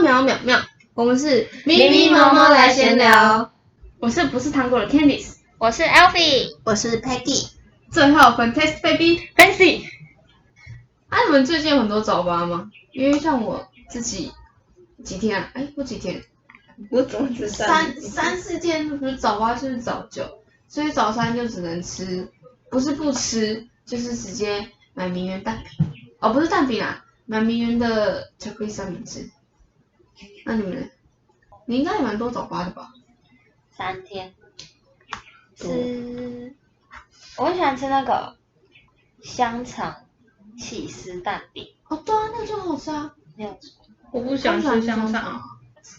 淼淼淼，我们是咪咪毛毛来闲聊。我是不是糖果的 Candice？我是 Alfie，我是 Peggy。最后 Fantastic Baby Fancy。你们最近有很多早八吗？因为像我自己几天啊？我几天？我怎么只三四天，不是早八就是早九，所以早餐就只能吃，不是不吃，就是直接买名媛蛋饼。哦，不是蛋饼啊，买名媛的巧克力三明治。那你们呢？你应该也蛮多早八的吧？3天。吃，我很喜欢吃那个香肠起司蛋饼。哦，对啊，那个就好吃啊。没有吃。我不喜欢吃香肠，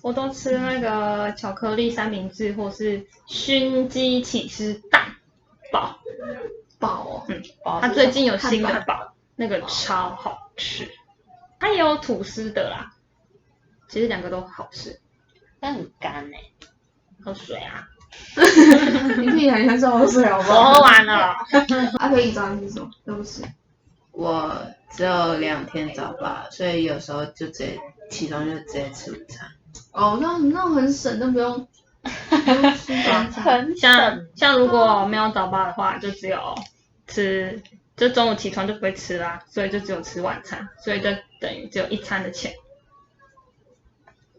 我都吃那个巧克力三明治或是熏鸡起司蛋堡。堡哦，它最近有新的堡，那个超好吃。它也有吐司的啦，其实两个都好吃，但很干喝水啊。你屁还很少喝水好不好？我喝完了。阿飞一早上吃什么？都不吃。我只有2天早八，所以有时候就直接起床就直接吃午餐。哦，那很省，都不用吃早餐。像如果没有早八的话，就只有吃，就中午起床就不会吃啦，所以就只有吃晚餐，所以就等于只有一餐的钱。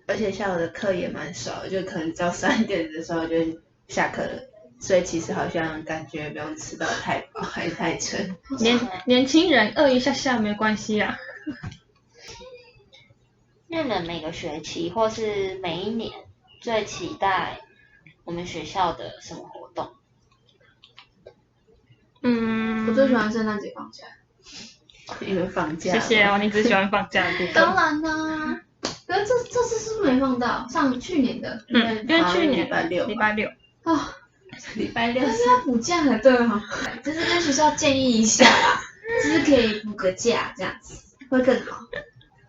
而且下午的课也蛮少的，就可能到3点的时候就下课了，所以其实好像感觉不用吃到太饱还太撑。年轻人饿一下没关系啊。那你们每个学期或是每一年最期待我们学校的什么活动？我最喜欢圣诞节放假。因为放假。谢谢哦，你只喜欢放假的部分。当然啦，可是这次是不是没放到？去年的。因为去年礼拜六。啊，礼拜六但是要补假的，对吗？就是跟学校建议一下啦，就是可以补个假这样子会更好。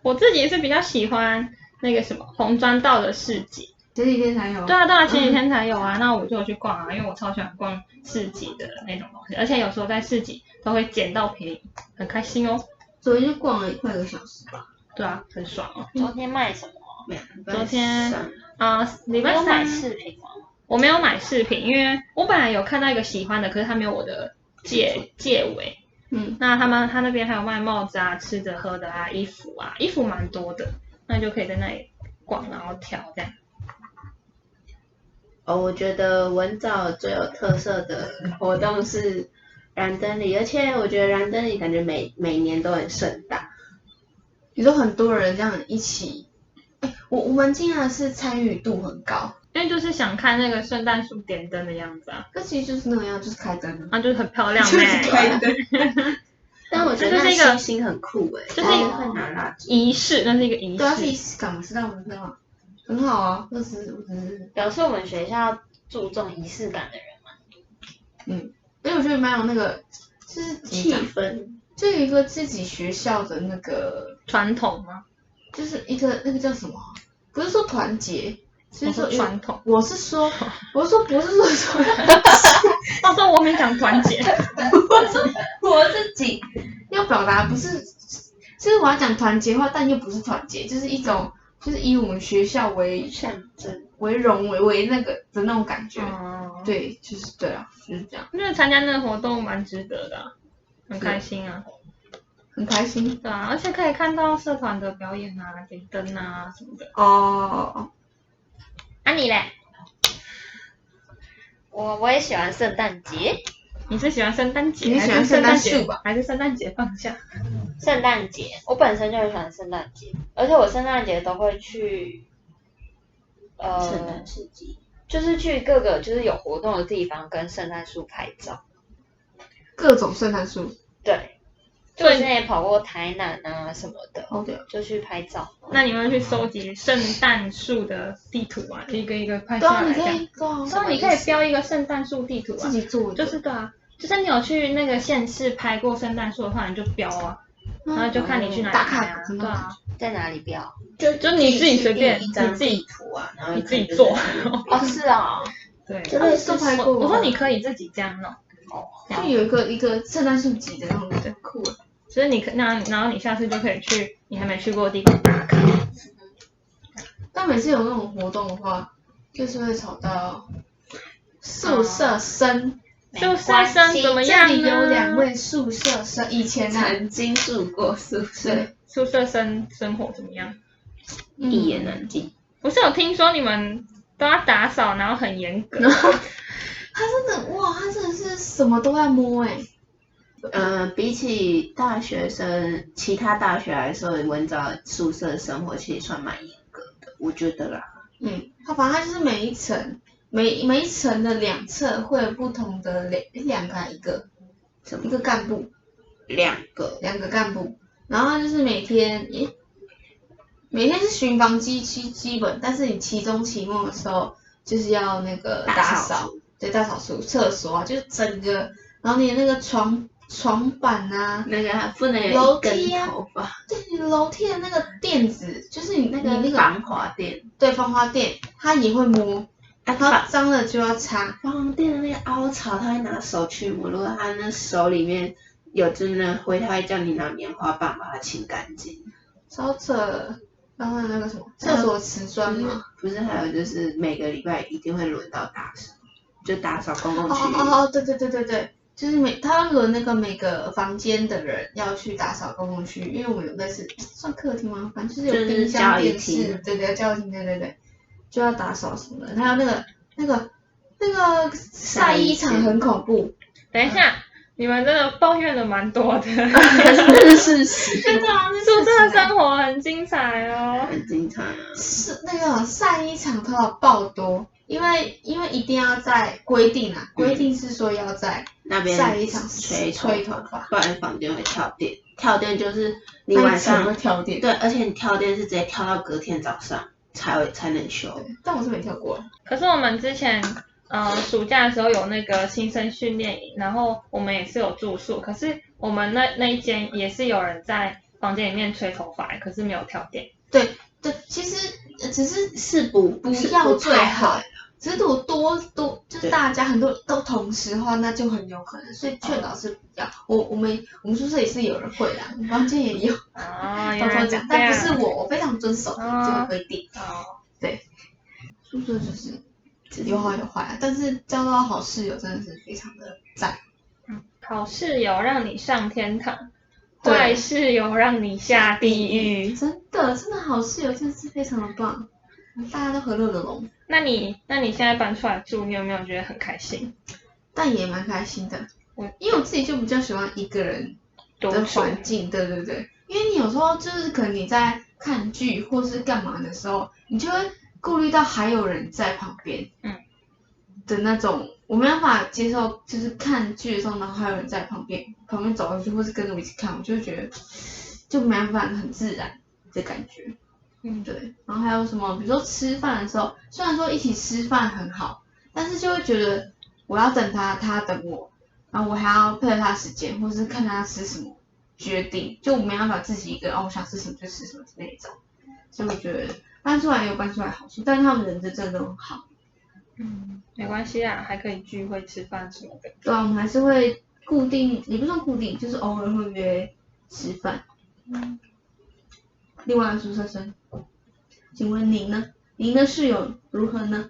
我自己是比较喜欢那个什么红砖道的市集。前几天才有。对啊，前几天才有啊。那我就有去逛啊，因为我超喜欢逛市集的那种东西，而且有时候在市集都会捡到便宜，很开心哦。昨天就逛了快1个小时吧。对啊，很爽哦。昨天卖什么？昨天礼拜3。有买饰品吗？我没有买饰品，因为我本来有看到一个喜欢的，可是他没有我的戒围。那他那边还有卖帽子啊、吃的喝的啊、衣服蛮多的，那你就可以在那里逛，然后挑这样。我觉得文藻最有特色的活动是燃灯礼，而且我觉得燃灯礼感觉每年都很盛大。你说很多人这样一起，我们竟然是参与度很高。因为就是想看那个圣诞树点灯的样子啊，那其实就是那个样，就是开灯就是很漂亮就是开灯。但我觉得那星星很酷就是一个会拿蜡烛仪式，那是一个仪式。对啊，是仪式感嘛，知道吗？很好啊，我只是表示我们学校注重仪式感的人嘛。因为我觉得蛮有那个，就是气氛，就有一个自己学校的那个传统吗？就是一个那个叫什么？不是说团结。是说传统，我是说不是说传到时候我没讲团结，我自己要表达不是，就是我要讲团结的话，但又不是团结，就是一种就是以我们学校为象征、为荣为那个的那种感觉。对，就是对啊，就是这样。因为参加那个活动蛮值得的，很开心啊，很开心。对啊，而且可以看到社团的表演啊、点灯啊什么的。你嘞？我也喜欢圣诞节。你是喜欢圣诞节？你喜欢圣诞树吧？还是圣诞节放假？圣诞节，我本身就很喜欢圣诞节，而且我圣诞节都会去圣诞市集，就是去各个就是有活动的地方跟圣诞树拍照。各种圣诞树。对。就我之前也跑过台南啊什么的，就去拍照。那你们去收集圣诞树的地图啊，一个一个拍下来这样。你可以标一个圣诞树地图啊，自己做。就是对啊，就是你有去那个县市拍过圣诞树的话，你就标啊，然后就看你去哪里拍啊，对啊，在哪里标？就你自己随便，一张地图啊，然后你自己做。是啊，对，都拍过。我说你可以自己这样弄。就有一个圣诞树集的那种，很酷的。所以然后你下次就可以去你还没去过的地方打卡。每次有那种活动的话，就是会吵到宿舍生。宿舍生怎么样呢？这里有2位宿舍生，以前曾经住过宿舍，宿舍生生活怎么样？一言难尽。不是有听说你们都要打扫，然后很严格。他真的是什么都要摸比起大学生，其他大学来说，文藻宿舍生活其实算蛮严格的，我觉得啦。反正它就是每一层的2侧会有不同的两个还一个干部，2个干部，然后就是每天是巡房基本，但是你期中期末的时候就是要那个打扫，对，大扫除厕所啊，就是整个，然后你的那个床板啊，那个不能有一根头发，对，你楼梯的那个垫子，就是你那个防滑垫，对，防滑垫，它也会摸。它脏了就要擦，防滑垫的那个凹槽，他会拿手去摸。如果他那手里面有真的灰，他会叫你拿棉花棒把它清干净。超扯！然后那个什么厕所瓷砖嘛，不是，还有就是每个礼拜一定会轮到打扫，就打扫公共区域。对，就是他会轮那个每个房间的人要去打扫公共区域，因为我们有类似算客厅吗？反正就是有冰箱、电视，对，教育厅，对。就要打扫什么的，还有那个晒衣场很恐怖。等一下，你们真的抱怨的蛮多的，可是这是事实。真的啊，宿舍生活很精彩哦。很精彩啊。是那个晒衣场它有爆多，因为一定要在规定是说要在那边晒衣场吹头发，不然房间会跳电。跳电就是你晚上会跳电，对，而且你跳电是直接跳到隔天早上。才能休，但我是没跳过。可是我们之前暑假的时候有那个新生训练营，然后我们也是有住宿，可是我们那一间也是有人在房间里面吹头发，可是没有跳电。对，其实只是不要最好，只是如果多就是大家很多都同时的话，那就很有可能，所以劝导是不要。我们宿舍也是有人会啦，我们房间也有，偷偷讲，但不是我非常遵守这个规定。对，宿舍就是有好有坏啊，但是交到好室友真的是非常的赞。好室友让你上天堂，坏室友让你下地狱。真的好室友真的是非常的棒，大家都和乐融融。那你现在搬出来住，你有没有觉得很开心？但也蛮开心的，因为我自己就比较喜欢一个人的环境，对，因为你有时候就是可能你在看剧或是干嘛的时候，你就会顾虑到还有人在旁边，的那种，我没办法接受，就是看剧的时候，然后还有人在旁边走过去，或是跟着我一起看，我就会觉得就没办法很自然的感觉。对，然后还有什么，比如说吃饭的时候，虽然说一起吃饭很好，但是就会觉得我要等他，他等我，然后我还要配合他的时间，或是看他吃什么决定，就我没办法自己一个人，我想吃什么就吃什么那一种。所以我觉得搬出来也有搬出来好处，但是他们人真的都很好。没关系啊，还可以聚会吃饭什么的。对啊，我们还是会固定，也不算固定，就是偶尔会约吃饭。另外的宿舍生，请问您呢？您的室友如何呢？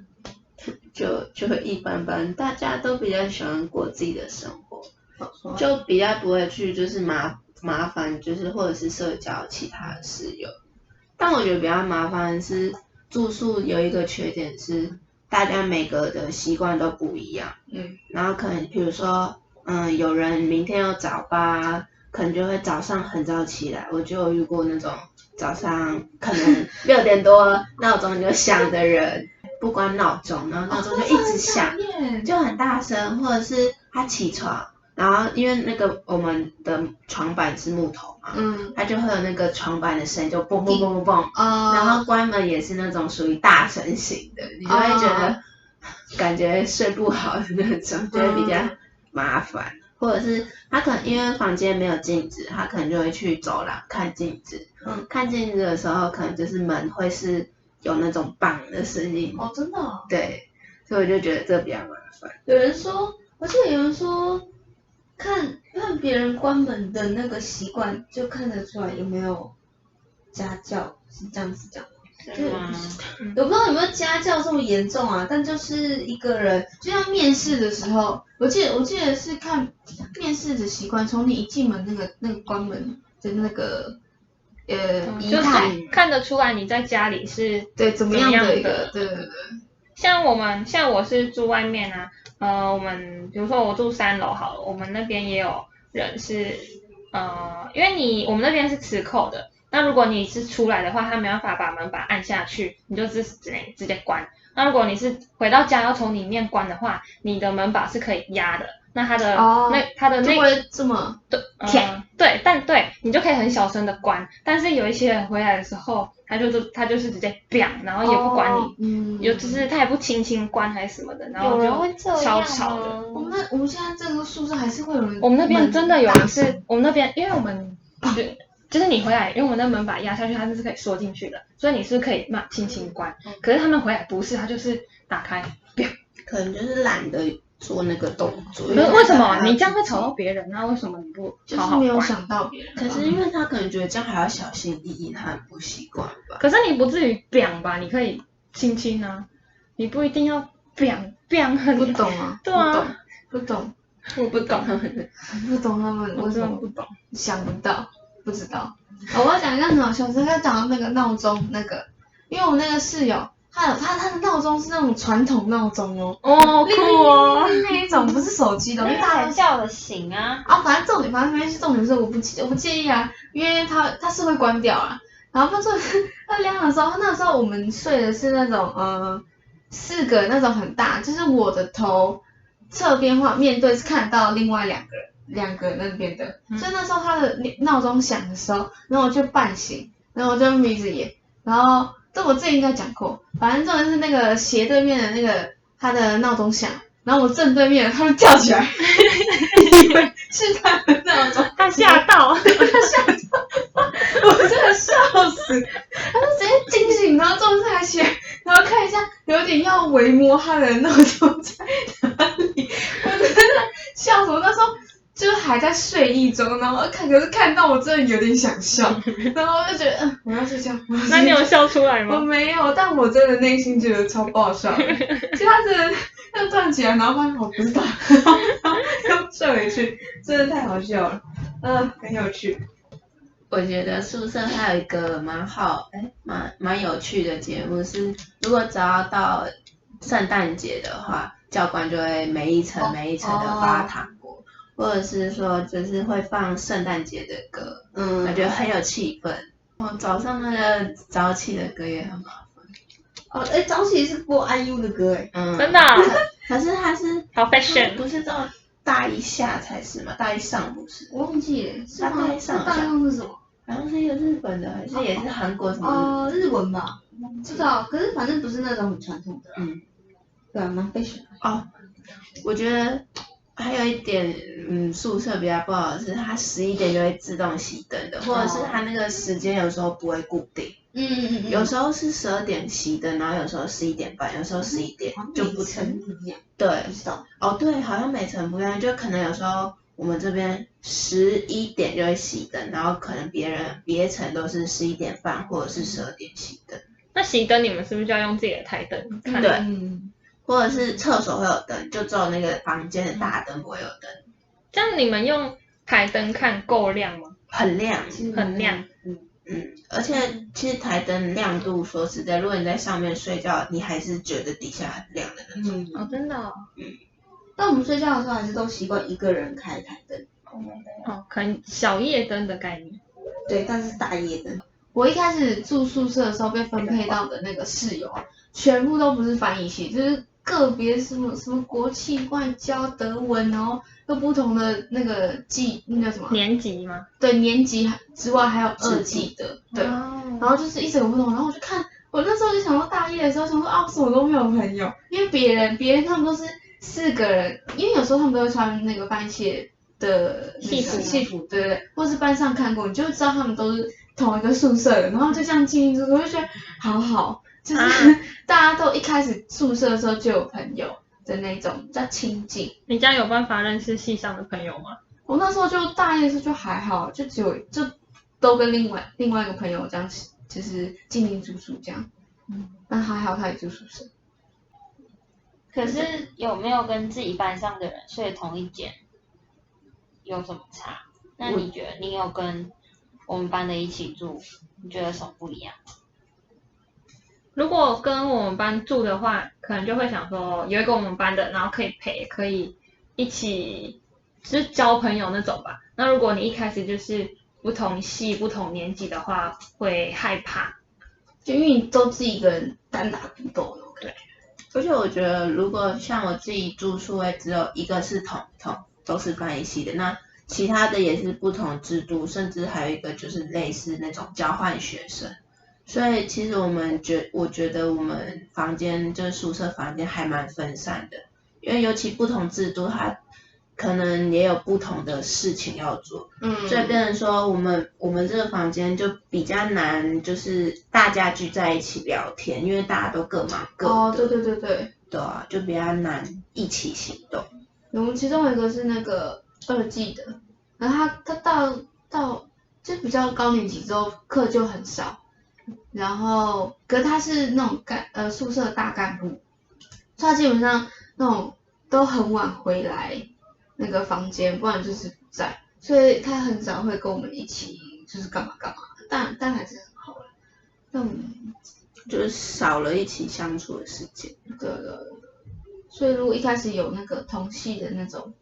就会一般般，大家都比较喜欢过自己的生活，就比较不会去就是麻烦，就是或者是社交其他的室友。但我觉得比较麻烦的是住宿有一个缺点是，大家每个的习惯都不一样。然后可能比如说，有人明天要早八，可能就会早上很早起来。我就有遇过那种早上可能6点多闹钟就响的人，不关闹钟，然后闹钟就一直响，就很大声，或者是他起床，然后因为那个我们的床板是木头嘛，他就会有那个床板的声音就嘣嘣嘣嘣嘣，然后关门也是那种属于大声型的，你就会觉得感觉睡不好的那种，就会比较麻烦。或者是他可能因为房间没有镜子，他可能就会去走廊看镜子。看镜子的时候，可能就是门会是有那种棒的声音。真的哦。对，所以我就觉得这比较麻烦。有人说，我记得有人说，看别人关门的那个习惯，就看得出来有没有家教，是这样子讲吗？是吗？我不知道有没有家教这么严重啊，但就是一个人，就像面试的时候，我记得是看面试的习惯，从你一进门那个关门的那个仪态，看得出来你在家里是对怎么样的一个，对。像我是住外面啊，我们比如说我住3楼好了，我们那边也有人是因为我们那边是磁扣的。那如果你是出来的话，他没办法把门把按下去，你就只能直接关。那如果你是回到家要从里面关的话，你的门把是可以压的。那它的就不会这么对，你就可以很小声的关。但是有一些人回来的时候，他就是直接 biang， 然后也不管你，就是他也不轻轻关还是什么的，然后就吵吵的。我们现在这个宿舍还是会有人，我们那边真的有人是，我们那边因为我们就是你回来，因为我们那门把压下去，它是可以缩进去的，所以你是可以轻轻关。可是他们回来不是，他就是打开，可能就是懒得做那个动作。为什么你这样会吵到别人？那为什么你不好好关？就是没有想到别人。可是因为他可能觉得这样还要小心翼翼，他很不习惯吧。可是你不至于 biang 吧？你可以轻轻啊，你不一定要 biang 很。不懂啊？对啊，不懂，我不懂，不懂他们我真的不懂，想不到。不知道，我要讲一个很好笑，是他讲到那个闹钟那个，因为我那个室友，他的闹钟是那种传统闹钟哦，酷哦，那一种不是手机的，因为大家叫的醒啊，反正没事，重点是我不介意啊，因为他是会关掉啊，然后他亮的时候，那时候我们睡的是那种4个那种很大，就是我的头侧边面对是看得到另外两个那边的，所以那时候他的闹钟响的时候，然后我就半醒，然后我就眯着眼，然后这我自己应该讲过，反正重点是那个斜对面的那个他的闹钟响，然后我正对面他就跳起来，以为是他的闹钟，他吓到，我真的笑死，他就直接惊醒，然后重点是还起来，然后看一下有点要微摸他的闹钟在哪里，我真的笑死，我那时候。就是还在睡意中，然后可是看到我真的有点想笑，然后就觉得我要睡觉。那你有笑出来吗？我没有，但我真的内心觉得超爆笑的。其实他真的又站起来，然后发现我不是他，然后又睡回去，真的太好笑了，很有趣。我觉得宿舍还有一个蛮有趣的节目是，如果只要到圣诞节的话，教官就会每一层的发糖果。或者是说就是会放圣诞节的歌，我觉得很有气氛。早上那个早起的歌也很麻烦。早起是播 IU 的歌真的。可是他是好 fashion， 不是到大一下才是吗？大一上不是？我忘记了，是吗？大一上是什么？好像是一个日本的，还是也是韩国什么？日文吧，不知道。可是反正不是那种很传统的。对啊，蛮 fashion。我觉得。还有一点，宿舍比较不好的是，它11点就会自动熄灯的，或者是它那个时间有时候不会固定，有时候是12点熄灯，然后有时候11点半，有时候11点就不成一样。对，对，好像每层不一样，就可能有时候我们这边11点就会熄灯，然后可能别层都是11点半或者是12点熄灯。那熄灯你们是不是就要用自己的台灯看？对。或者是厕所会有灯，就只有那个房间的大灯不会有灯。这样你们用台灯看够亮吗？很亮，很亮。而且其实台灯亮度说实在，如果你在上面睡觉，你还是觉得底下很亮的那种。真的。但我们睡觉的时候还是都习惯一个人开台灯。可能小夜灯的概念。对，但是大夜灯。我一开始住宿舍的时候被分配到的那个室友全部都不是翻译系，就是个别什么国际外交、德文，然后又不同的那个那叫什么年级吗？对，年级之外还有2级的，对，然后就是一整个不同。然后我就看，我那时候就想到大一的时候，想说我什么都没有朋友，因为别人他们都是4个人，因为有时候他们都会穿那个翻译系的戏服，对，或是班上看过，你就会知道他们都是同一个宿舍的，然后就这样进去，我就觉得好好。就是大家都一开始宿舍的时候就有朋友的那种，比较亲近。你这样有办法认识系上的朋友吗？我那时候就大一的时候就还好，就都跟另外一个朋友这样就是进进出出这样。但还好他也住宿舍。可是有没有跟自己班上的人睡同一间有什么差？那你觉得你有跟我们班的一起住，你觉得有什么不一样？如果跟我们班住的话，可能就会想说有一个我们班的，然后可以陪，可以一起就是交朋友那种吧。那如果你一开始就是不同系、不同年级的话，会害怕，就因为你都自己一个人单打独斗那种感觉。而且我觉得，如果像我自己住宿位，只有一个是都是翻译系的，那其他的也是不同制度，甚至还有一个就是类似那种交换学生。所以其实我觉得我们房间就是宿舍房间还蛮分散的，因为尤其不同制度，它可能也有不同的事情要做，所以变成说我们这个房间就比较难，就是大家聚在一起聊天，因为大家都各忙各的。哦，对。对啊，就比较难一起行动。我们其中有一个是那个2季的，然后他到就比较高年级之后课就很少，然后可是他是那种宿舍大干部，所以他基本上那种都很晚回来那个房间，不然就是不在，所以他很少会跟我们一起就是干嘛，但还是很好的，但我们就是少了一起相处的时间。对，所以如果一开始有那个同系的那种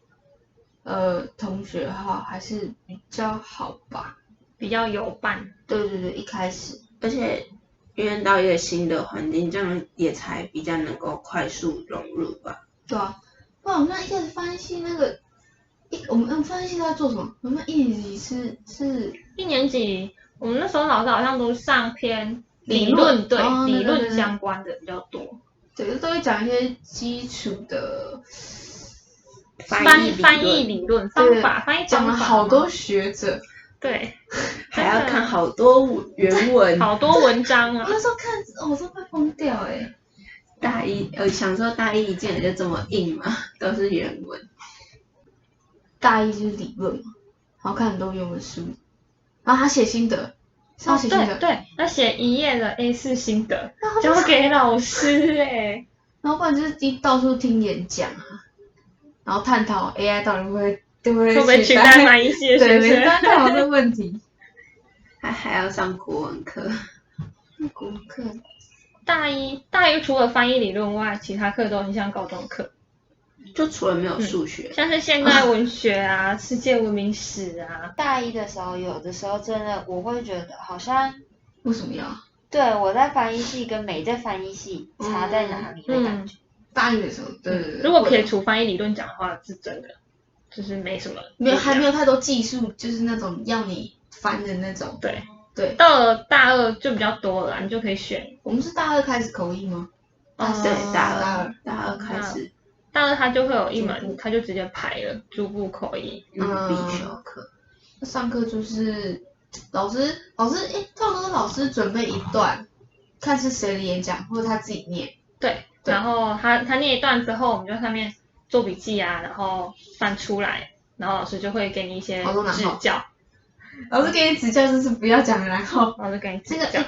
同学的话，还是比较好吧，比较有伴。对，一开始，而且因为到一个新的环境，这样也才比较能够快速融入吧。对啊，不然我们那一开始翻译系那个我们翻译系在做什么？我们一年级是一年级，我们那时候老师好像都上偏理论，对，理论相关的比较多。对，都会讲一些基础的翻译理论方法，翻译讲了好多学者，对，还要看好多原文，好多文章啊。我那时候看，我都快疯掉哎。大一想说大一一进来就这么硬嘛，都是原文。大一就是理论嘛，然后看很多原文书，然后他写心得。对，要写1页的 A4 心得，交给老师哎。然后不然就是到处听演讲啊，然后探讨 AI 到底会不会取代哪一些学生？对，探讨这个问题。还要上国文课。国文课。大一除了翻译理论外，其他课都很像高中课。就除了没有数学，像是现代文学啊、世界文明史啊。大一的时候，有的时候真的我会觉得好像为什么要？对，我在翻译系跟没在翻译系差在哪里的感觉。大一的时候，对。如果撇除翻译理论讲的话，是真的，就是没什么。还没有太多技术，就是那种要你翻的那种。对。到了大二就比较多了，你就可以选。我们是大二开始口译吗？对，大二开始。大二他就会有一门，他就直接排了逐步口译，必修课。上课就是老师，通常都是老师准备一段，看是谁的演讲，或者他自己念。对，然后他念一段之后，我们就在上面做笔记啊，然后翻出来，然后老师就会给你一些指教。老师给你指教就是不要讲然后。老师给你指教。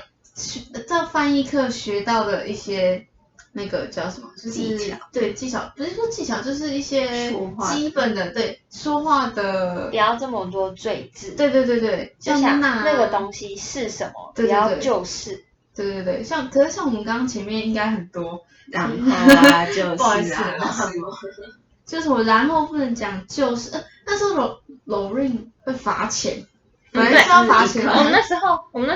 在翻译课学到的一些。那个叫什么？就是技巧。对，技巧不是说技巧，就是一些基本的，对，说话的。不要这么多赘字。对。就想那个东西是什么，不要就是。对。可是像我们刚刚前面应该很多，然后啊，就是不好意思，就是我然后不能讲就是，那时候Lorraine会罚钱。对，要罚钱。我们那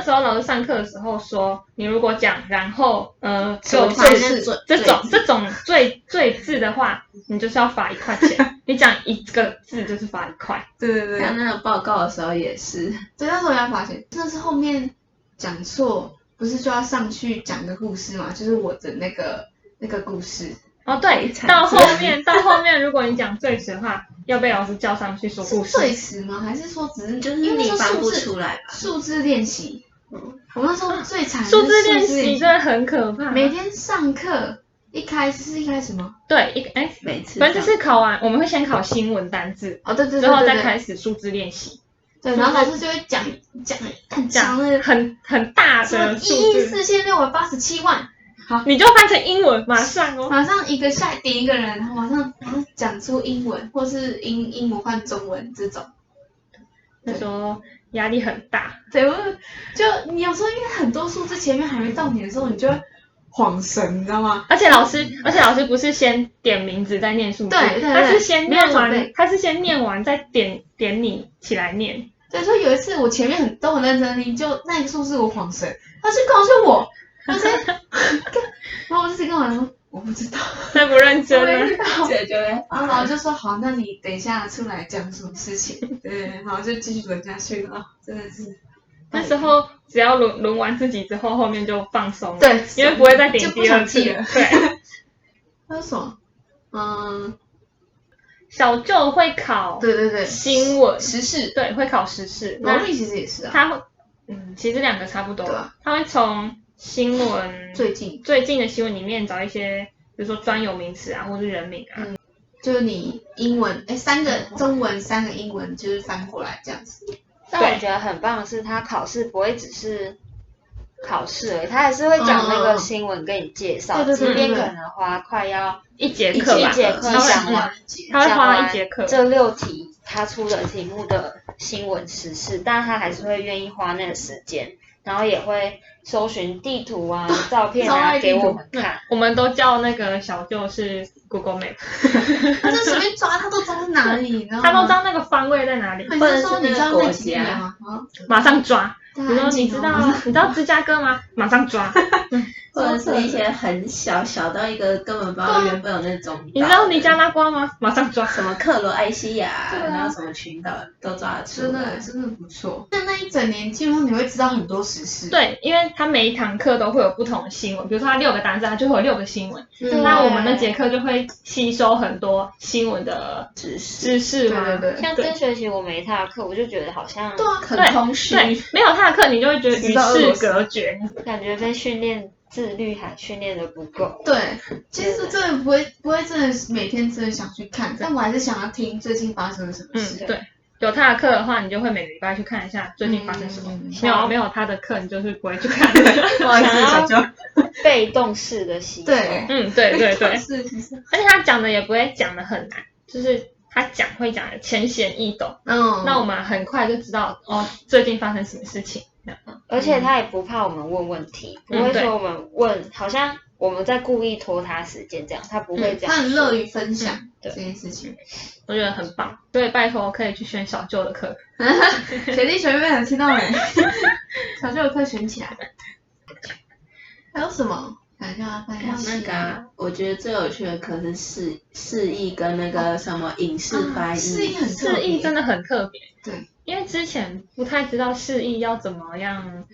时候老师上课的时候说，你如果讲然后就是这种赘字的话，你就是要罚1块钱。你讲一个字就是罚1块。对。像那个报告的时候也是。对，那时候要罚钱。那是后面讲错，不是就要上去讲个故事嘛？就是我的那个故事。哦，对，到后面如果你讲赘词的话，要被老师叫上去说故事。赘词吗？还是说只是就是你翻不出来吧？数字练习。我那时候最惨的数字练习真的很可怕。每天上课一开始吗？对，每次。反正就是考完，我们会先考新闻单字。哦，对。之后再开始数字练习。对，然后老师就会讲很长的很大的数字14687万。好，你就翻成英文，马上哦，马上一个下点一个人，然后马上讲出英文，或是英文换中文这种。那时候压力很大。对，就你有时候因为很多数字前面还没到你的时候，你就会恍神，你知道吗？而且老师不是先点名字再念数字，对，他是先念完再点你起来念。对，所以有一次我前面都很认真听，就那个数字我恍神，他是告诉我。然后我就跟我说我不知道，太不认真了，然后我就说好，那你等一下出来讲什么事情？对，然后就继续轮下去了，真的是。那时候只要轮完自己之后，后面就放松了，对，因为不会再点第二次了。对。还有什么？小舅会考，对，新闻时事，对，会考时事。农历其实也是啊。他会，其实两个差不多。对啊。他会从新闻最近的新闻里面找一些，比如说专有名词啊，或是人名啊。就是你英文3个中文3个英文，就是翻过来这样子。但我觉得很棒的是，他考试不会只是考试而已，他还是会讲那个新闻给你介绍，即便可能花快要一节课讲完，他会花1节课这6题他出的题目的新闻时事，但他还是会愿意花那个时间，然后也会搜寻地图啊、照片啊给我们看。我们都叫那个小舅是 Google Map， 他就随便抓，他都知道在哪里，他都知道那个方位在哪里。或者说你知道那几年吗？马上抓。比如说你知道芝加哥吗？马上抓。或者是一些很小到一个根本不知道原本有那种。你知道尼加拉瓜吗？马上抓。什么克罗埃西亚，然后什么群岛都抓得出来，真的不错。那一整年基本上你会知道很多时事。对，因为他每一堂课都会有不同的新闻，比如说他6个单词，他就会有6个新闻。那我们那节课就会吸收很多新闻的知识嘛。对。像这学期我没他的课，我就觉得好像很空虚。对，没有他的课，你就会觉得与世隔绝，感觉被训练自律还训练的不够。对，其实真的不会真的每天真的想去看，但我还是想要听最近发生了什么事。对，有他的课的话，你就会每个礼拜去看一下最近发生什么。没有他的课，你就是不会去看。不好意思，小舅。被动式的吸收。对，对。而且他讲的也不会讲的很难，就是他会讲的浅显易懂。那我们很快就知道最近发生什么事情。而且他也不怕我们问问题，不会说我们问，好像我们在故意拖他时间这样，他不会这样。他很乐于分享这件事情，我觉得很棒。对，拜托可以去选小舅的课。学弟学妹们听到没？小舅的课选起来。还有什么？看一下。那个我觉得最有趣的课是释义跟那个什么影视翻译。释义真的很特别。对。因为之前不太知道释义要怎么样，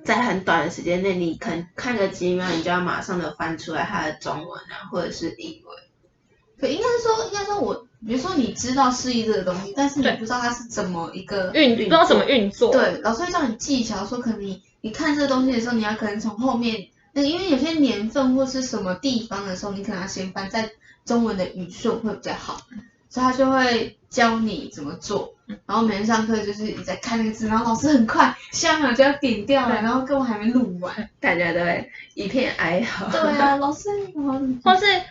在很短的时间内，你可能看个几秒，你就要马上的翻出来它的中文啊，或者是英文。对，应该说我，比如说你知道释义这个东西，但是你不知道它是怎么一个不知道怎么运作。对，老师会教你技巧，说可能你看这个东西的时候，你要可能从后面因为有些年份或是什么地方的时候，你可能要先翻在中文的语顺会比较好，所以他就会教你怎么做。然后每天上课就是你在看那个字，然后老师很快下一秒就要点掉了，然后根本还没录完，大家都会一片哀嚎。对啊，老师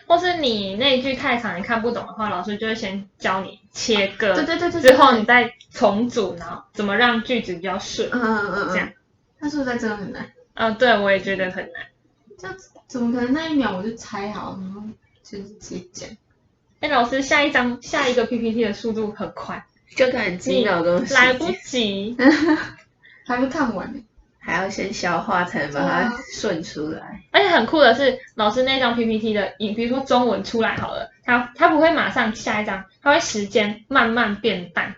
或是你那一句太长你看不懂的话，老师就会先教你切割，对，之后你再重组，然后怎么让句子比较顺，这样。他是不是在真的很难？对，我也觉得很难。就怎么可能那一秒我就猜好，然后就是直接讲。老师下一个 PPT 的速度很快。就可能几秒钟来不及，还没看完呢，还要先消化才能把它顺出来。而且很酷的是，老师那张 PPT 的，比如说中文出来好了，他不会马上下一张，他会时间慢慢变淡，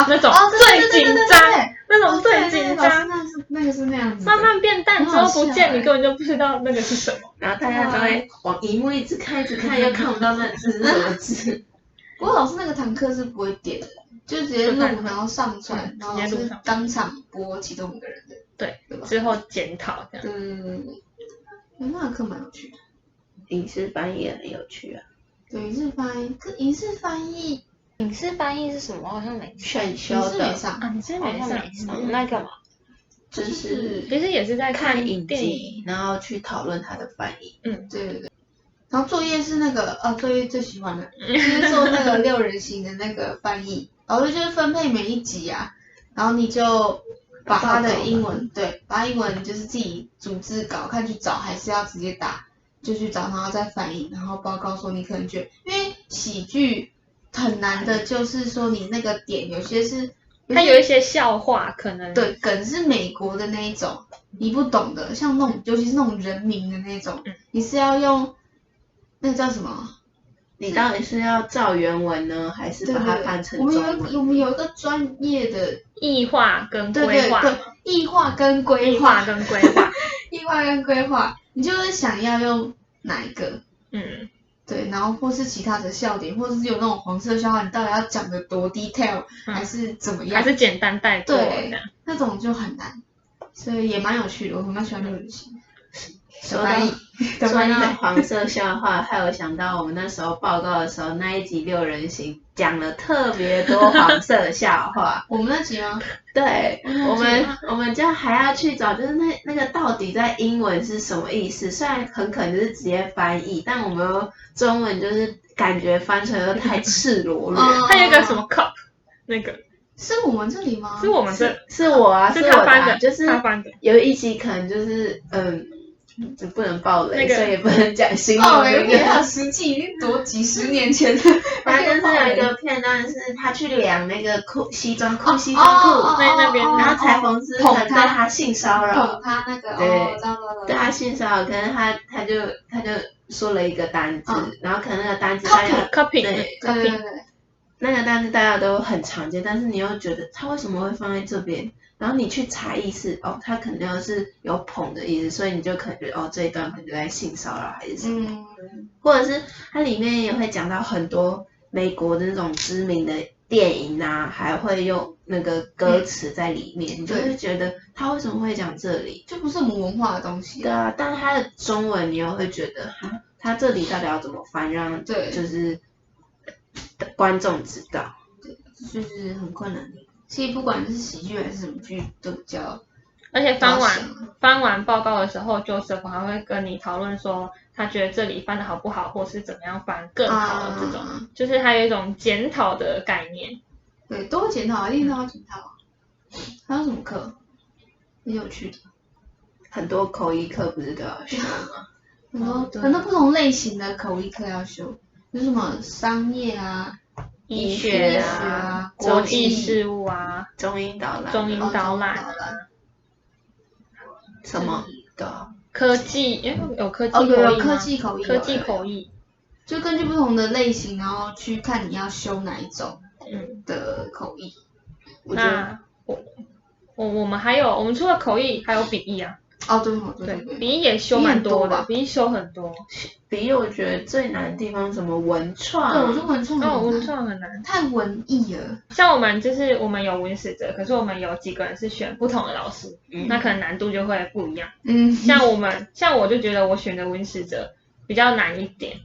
那种最紧张，那种最紧张，那个是那样子，慢慢变淡之后不见，你根本就不知道那个是什么，然后大家都会往荧幕一直看，又看不到那字是什么字。不过老师那个堂课是不会点的。就直接录，然后上传，然后是当场播其中一个人的，对吧？之后检讨这样。那课蛮有趣的。影视翻译也很有趣啊。对，影视翻译，影视翻译，影视翻译是什么？我好像没选修的啊，你是没上？那干嘛？就是其实也是在看影电集，然后去讨论它的翻译。对。然后作业是那个作业最喜欢的，就是做那个6人行的那个翻译，然后就是分配每一集啊，然后你就把它的英文，对，把英文就是自己组织稿，看去找还是要直接打，就去找，然后再翻译，然后报告说你可能觉得，因为喜剧很难的就是说你那个点有些是。它有一些笑话，可能对梗是美国的那一种，你不懂的，像那种尤其是那种人名的那种，你是要用那个叫什么？你到底是要照原文呢，还是把它翻成中文？我们有一个专业的异化跟规划，对，异化跟规划，异化跟规划，你就是想要用哪一个？对，然后或是其他的笑点，或者是有那种黄色笑话，你到底要讲的多 detail，还是怎么样？还是简单带过？对，那种就很难，所以也蛮有趣的，我蛮喜欢6人行。说到黄色笑话，还有想到我们那时候报告的时候，那一集6人行讲了特别多黄色笑话。我们那集吗？对，我们就还要去找，就是那个到底在英文是什么意思？虽然很可能就是直接翻译，但我们中文就是感觉翻出来又太赤裸裸。它有个什么 cup， 那个是我们这里吗？是我们这，是我啊，是他翻的，就是他翻的。有一集可能就是就不能爆雷，所以也不能讲新闻。爆雷片它实际已经多几十年前了。反正就是有一个片段是他去量那个西装裤，那边，然后裁缝师可能对他性骚扰，捧他那个，对他性骚扰，可能他就说了一个单字，然后可能那个单字copy，对，那个单字大家都很常见，但是你又觉得他为什么会放在这边？然后你去查意思，他可能是有捧的意思，所以你就可能觉得这一段可能就在性骚扰还是什么，或者是它里面也会讲到很多美国的那种知名的电影啊，还会用那个歌词在里面，你就会觉得他为什么会讲这里，就不是我们文化的东西。对啊，但是他的中文你又会觉得他这里到底要怎么翻，让就是观众知道，对，就是很困难的。其实不管是喜剧还是什么剧都比较，而且翻完报告的时候，Joseph还会跟你讨论说，他觉得这里翻的好不好，或是怎么样翻更好的这种，就是还有一种检讨的概念。对，都会检讨，一定都要检讨。还有什么课？很有趣的。很多口译课不是都要修吗？很多不同类型的口译课要修，有什么商业啊。医学啊，国际事务啊，中英导览，什么的科技，有科技口译吗？有科技口译，科技口译，就根据不同的类型，然后去看你要修哪一种的口译。那我们还有，我们除了口译还有笔译啊。对，笔译也修蛮多的，笔译修很多。笔译我觉得最难的地方是什么文创？对，我觉得文创很难，太文艺了。像我们我们有文史哲，可是我们有几个人是选不同的老师，那可能难度就会不一样。像我就觉得我选的文史哲比较难一点，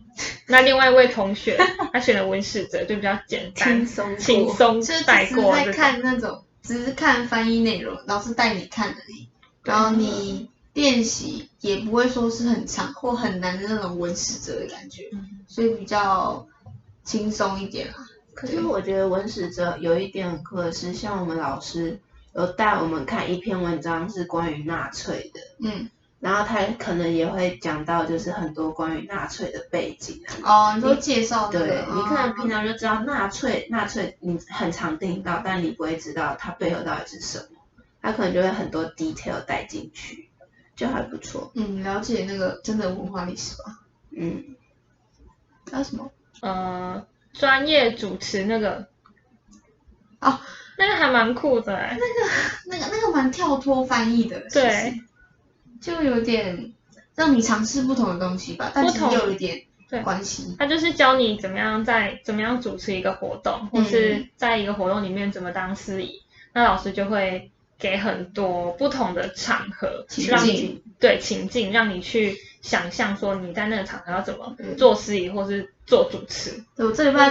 那另外一位同学他选的文史哲就比较简单，轻松带过。就是在看那种，只是看翻译内容，老师带你看而已。然后你练习也不会说是很长或很难的那种文史哲的感觉，所以比较轻松一点啦。可是我觉得文史哲有一点很酷的是，像我们老师有带我们看一篇文章是关于纳粹的，然后他可能也会讲到就是很多关于纳粹的背景啊。你说介绍对，你可能平常就知道纳粹你很常听到，但你不会知道它背后到底是什么。他可能就会很多 detail 带进去，就还不错。了解那个真的文化历史吧。还有什么？专业主持那个。那个还蛮酷的那个蛮跳脱翻译的。对。就有点让你尝试不同的东西吧，但其实又有一点关系。他就是教你怎么样主持一个活动，或是在一个活动里面怎么当司仪。那老师就会给很多不同的场合，情境，让你去想象说你在那个场合要怎么做司仪或是做主持。对，我这礼拜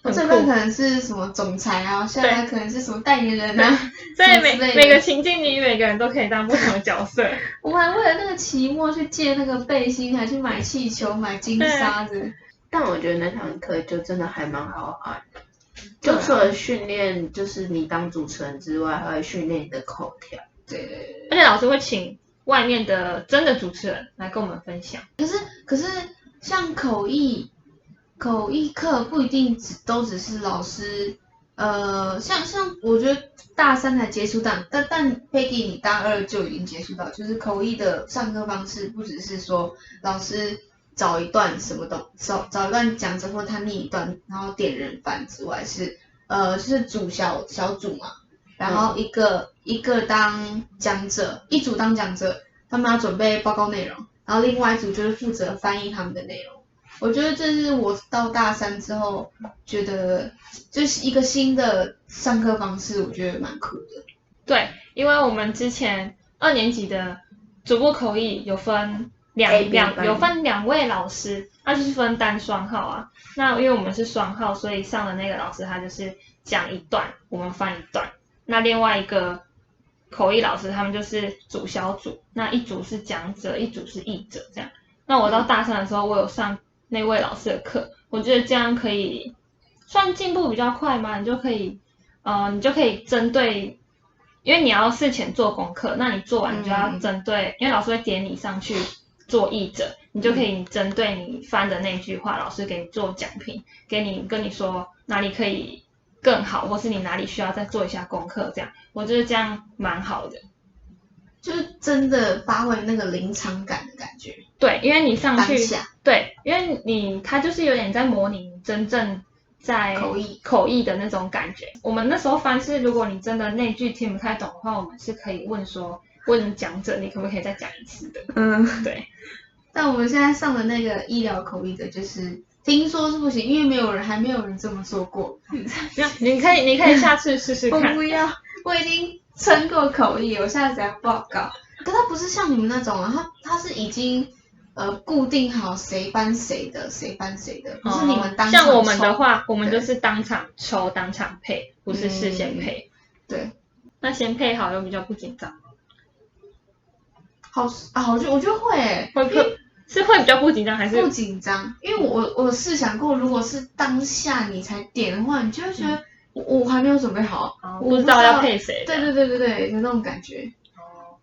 这边可能是什么总裁啊，下来可能是什么代言人啊，所以每个情境里每个人都可以当不同的角色。我还为了那个期末去借那个背心，还去买气球、买金沙子。但我觉得那堂课就真的还蛮好玩的，就除了训练就是你当主持人之外，还会训练你的口条。对，而且老师会请外面的真的主持人来跟我们分享。可是像口译课不一定都只是老师，像我觉得大三才接触到，但 Peggy 你大二就已经接触到，就是口译的上课方式不只是说老师找一段什么找一段讲者或他念一段，然后点人翻之外，就是组小组嘛，然后一个当讲者，一组当讲者，他们要准备报告内容，然后另外一组就是负责翻译他们的内容。我觉得这是我到大三之后觉得就是一个新的上课方式，我觉得蛮酷的。对，因为我们之前2年级的逐步口译有分两位老师，那就是分单双号啊。那因为我们是双号，所以上的那个老师他就是讲一段，我们翻一段。那另外一个口译老师他们就是组小组，那一组是讲者，一组是译者这样。那我到大三的时候，我有上那位老师的课，我觉得这样可以算进步比较快嘛，你就可以针对，因为你要事前做功课，那你做完你就要针对，因为老师会点你上去做译者，你就可以针对你翻的那句话，老师给你做讲评，跟你说哪里可以更好，或是你哪里需要再做一下功课，这样我觉得这样蛮好的，就是真的发挥那个临场感的感觉。对，因为你上去，对，因为他就是有点在模拟你真正在口译的那种感觉。我们那时候翻是，如果你真的那句听不太懂的话，我们是可以问讲者，你可不可以再讲一次的？对。但我们现在上的那个医疗口译的，就是听说是不行，因为还没有人这么做过。你可以下次试试看。我不要，我已经撑过口译，我下次要报告。可它不是像你们那种啊，它是已经固定好谁翻谁的，不是你们当场抽。像我们的话，我们就是当场抽，当场配，不是事先配。对，那先配好又比较不紧张。我觉得会欸，是会比较不紧张还是不紧张？因为我试想过，如果是当下你才点的话，你就会觉得我还没有准备好，我不知道要配谁。对，有那种感觉。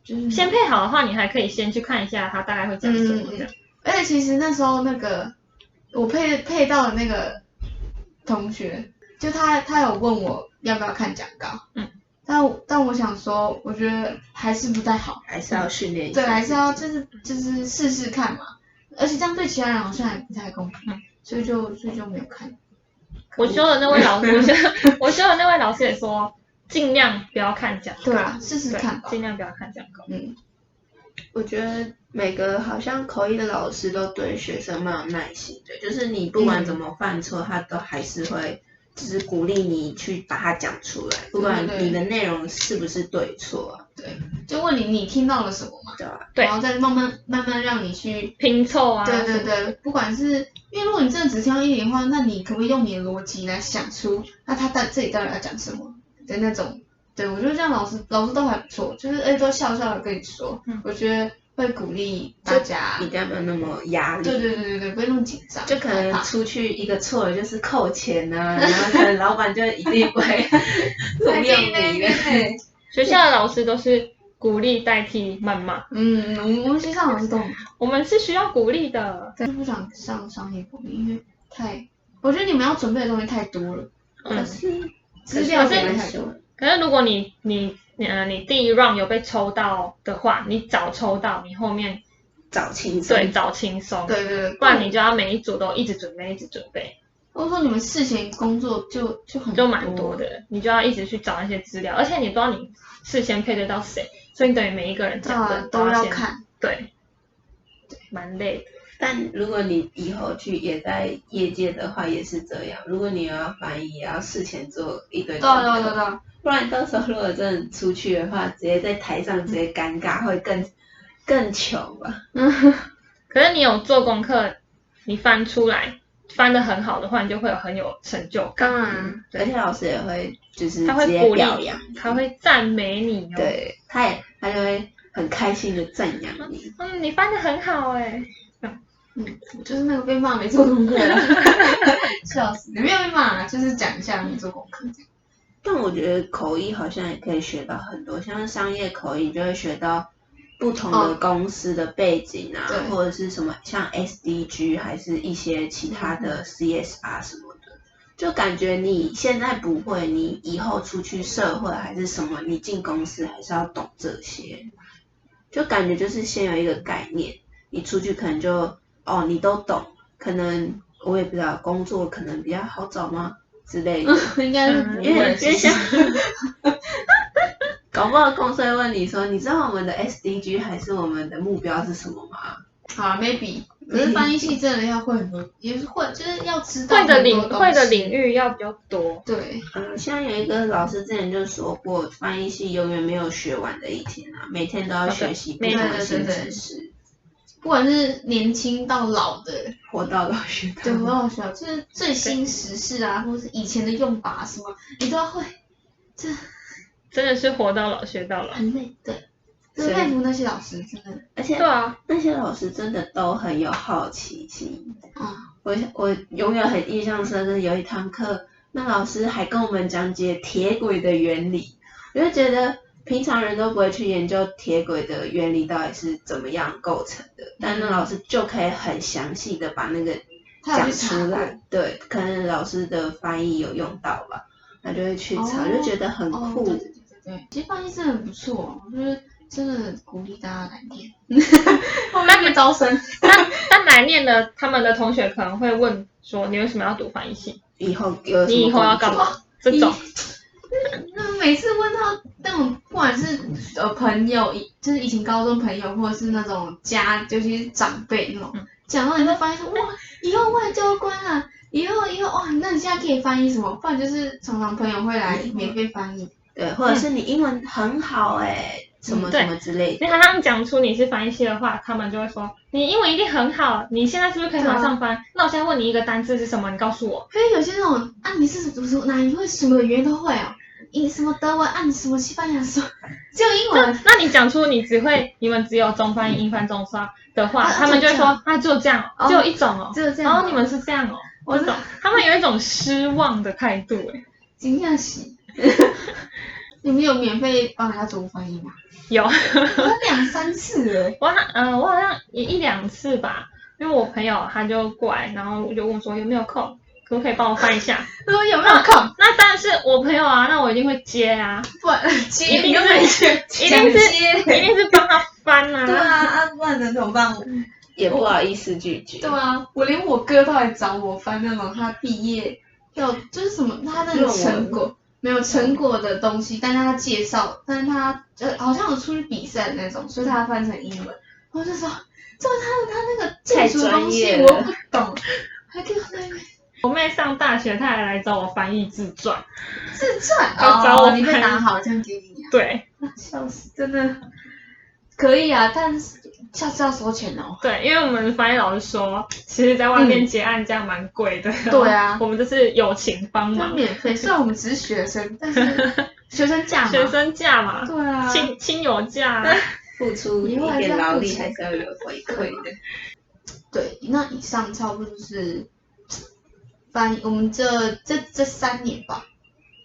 就是先配好的话，你还可以先去看一下他大概会讲什么这样。而且其实那时候那个我配到的那个同学，就他有问我要不要看讲稿，但我想说，我觉得还是不太好，还是要训练一下。对，还是要就是试试看嘛。而且这样对其他人好像还不太公平，所以就没有看。我修的那位老师，我修的那位老师也说，尽量不要看讲稿。对啊，试试看吧。尽量不要看讲稿。我觉得每个好像口译的老师都对学生蛮有耐心的，就是你不管怎么犯错，他都还是会就是鼓励你去把它讲出来，不管你的内容是不是对错啊。对，就问你听到了什么嘛？对，然后再慢慢让你去拼凑啊。对，不管是因为如果你真的只听到一点的话，那你可不可以用你的逻辑来想出，那他这里到底要讲什么的那种？对，我觉得这样老师都还不错，就是都笑笑的跟你说，我觉得会鼓励大家，比较没有那么压力。对，不会那么紧张。就可能出去一个错了就是扣钱啊，然后可能老板就一定会不用你了。学校的老师都是鼓励代替谩骂。我们学校老师都，我们是需要鼓励的。就不想上商业口译，因为我觉得你们要准备的东西太多了。资料准备太多了。可是如果你第一 round 有被抽到的话，你早抽到，你后面找轻松。对，找轻松。对，不然你就要每一组都一直准备。或者说你们事前工作就蛮多的，你就要一直去找那些资料，而且你不知道你事先配对到谁，所以你等于每一个人讲的都要看。对，蛮累的。但如果你以后也在业界的话，也是这样。如果你要翻译，也要事前做一堆功课。对。不然到时候如果真的出去的话，直接在台上直接尴尬，会更糗吧。可是你有做功课，你翻出来，翻得很好的话，你就会有很有成就感。而且老师也会就是他会直接鼓励表扬，他会赞美你哦。对，他就会很开心的赞扬你。你翻得很好哎。就是那个被骂没做功课啊，笑死！你没有被骂，就是讲一下没做功课这样。但我觉得口译好像也可以学到很多，像商业口译就会学到不同的公司的背景啊，或者是什么像 SDG 还是一些其他的 CSR 什么的，就感觉你现在不会，你以后出去社会还是什么，你进公司还是要懂这些，就感觉就是先有一个概念，你出去可能就你都懂，可能我也不知道工作可能比较好找吗？之类的，应该是不会，搞不好公司会问你说，你知道我们的 SDG 还是我们的目标是什么吗？好 ，maybe， 可是翻译系真的要会很多，也是会，就是要知道会的领域要比较多。对，像有一个老师之前就说过，翻译系永远没有学完的一天啊，每天都要学习不同的新知识。不管是年轻到老的，活到老学到老，对，活到老学到，就是最新时事啊，或是以前的用法什么，你都要会。这真的是活到老学到老，很累，对。真佩服那些老师，真的。而且，对啊，那些老师真的都很有好奇心。我永远很印象深刻，有一堂课，那老师还跟我们讲解铁轨的原理，我就觉得。平常人都不会去研究铁轨的原理到底是怎么样构成的，但那老师就可以很详细的把那个讲出来。对，可能老师的翻译有用到吧，他就会去查，就觉得很酷。对，其实翻译真的很不错，我觉得真的鼓励大家来念。后面可以招生。但来念的，他们的同学可能会问说，你为什么要读翻译系？你以后要干嘛？这种。那每次问到那种不管是朋友，就是以前高中朋友，或者是那种尤其是长辈那种，讲到你会发现说，哇，以后外交官啊，以后哇，那你现在可以翻译什么？不然就是常常朋友会来免费翻译，对，或者是你英文很好什么什么之类的。那他们讲出你是翻译系的话，他们就会说你英文一定很好，你现在是不是可以马上翻？那我现在问你一个单字是什么？你告诉我。因为有些那种你是哪一会什么语言都会哦。什么德文什么西班牙说，只有英文。那你讲出你们只有中翻英、英翻中翻的话，他们就会说只有这样，只有一种哦，只有这样。然后你们是这样哦，我懂。他们有一种失望的态度惊讶喜。你们有免费帮人家做翻译吗？有，我2-3次我好像一两次吧，因为我朋友他就过来，然后我就问说有没有空。可不可以帮我翻一下？他说有没有空？那当然是我朋友啊，那我一定会接啊。不然接一定是帮他翻啊。对啊，不然能怎么办？也不好意思拒绝。对啊，我连我哥都来找我翻那种他毕业就是什么他那个成果没有成果的东西，但是他介绍，但是他好像有出去比赛的那种，所以他翻成英文。我就说，这他那个建筑的东西我不懂，还给我在那边。我妹上大学，她还来找我翻译自传。自传？要找我你被打好这样给你啊？对。笑死，真的可以啊，但是下次要收钱哦。对，因为我们翻译老师说，其实在外面结案这样蛮贵的。对啊。我们这是友情帮忙。免费，虽然我们只是学生，但是学生价嘛。学生价嘛。对啊。亲友价。付出一点劳力还是要有回馈的。对，那以上差不多就是翻译我们这3年吧，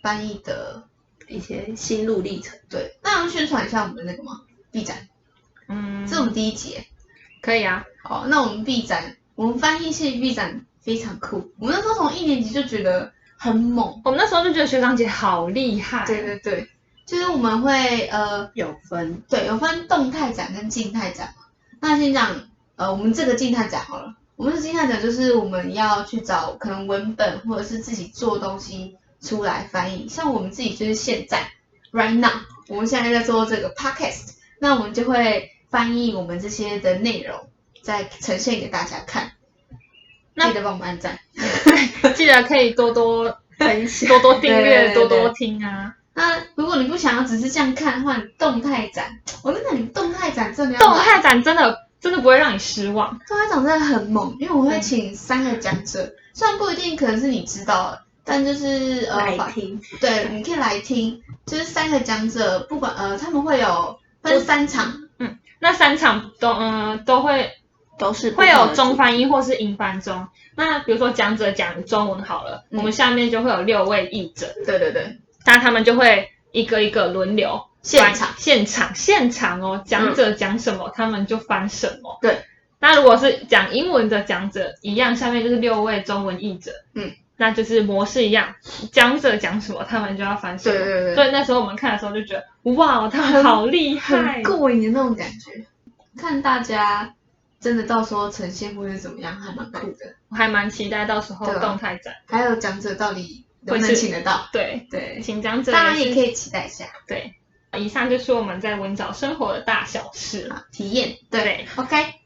翻译的一些心路历程。对，那要宣传一下我们的那个吗？B展。这是我们第1节。可以啊。好，那我们 B展，我们翻译系 B展非常酷。我们那时候从1年级就觉得很猛。我们那时候就觉得学长姐好厉害。对。就是我们会有分动态展跟静态展嘛。那先讲我们这个静态展好了。我们的静态展就是我们要去找可能文本或者是自己做东西出来翻译。像我们自己就是现在 right now， 我们现在在做这个 podcast， 那我们就会翻译我们这些的内容，再呈现给大家看。记得帮我们按赞，记得可以多多分享、多多订阅、多多听啊。那如果你不想要只是这样看的话，动态展，我跟你讲，动态展真的动态展真的不会让你失望。动态展真的很猛，因为我会请3个讲者，虽然不一定可能是你知道的，但就是来听，对，你可以来听，就是3个讲者，不管他们会有分3场，那3场都会有中翻英或是英翻中。那比如说讲者讲中文好了，我们下面就会有6位译者，对，那他们就会一个一个轮流现场哦，讲者讲什么，他们就翻什么。对，那如果是讲英文的讲者，一样下面就是6位中文译者，那就是模式一样，讲者讲什么，他们就要翻什么。对，所以那时候我们看的时候就觉得，哇，他们好厉害，很过瘾的那种感觉。看大家真的到时候呈现会是怎么样，还蛮酷的。我还蛮期待到时候动态展，还有讲者到底能不能请得到？对，请讲者当然也可以期待一下。对，以上就是我们在文藻生活的大小事体验。对 ，OK。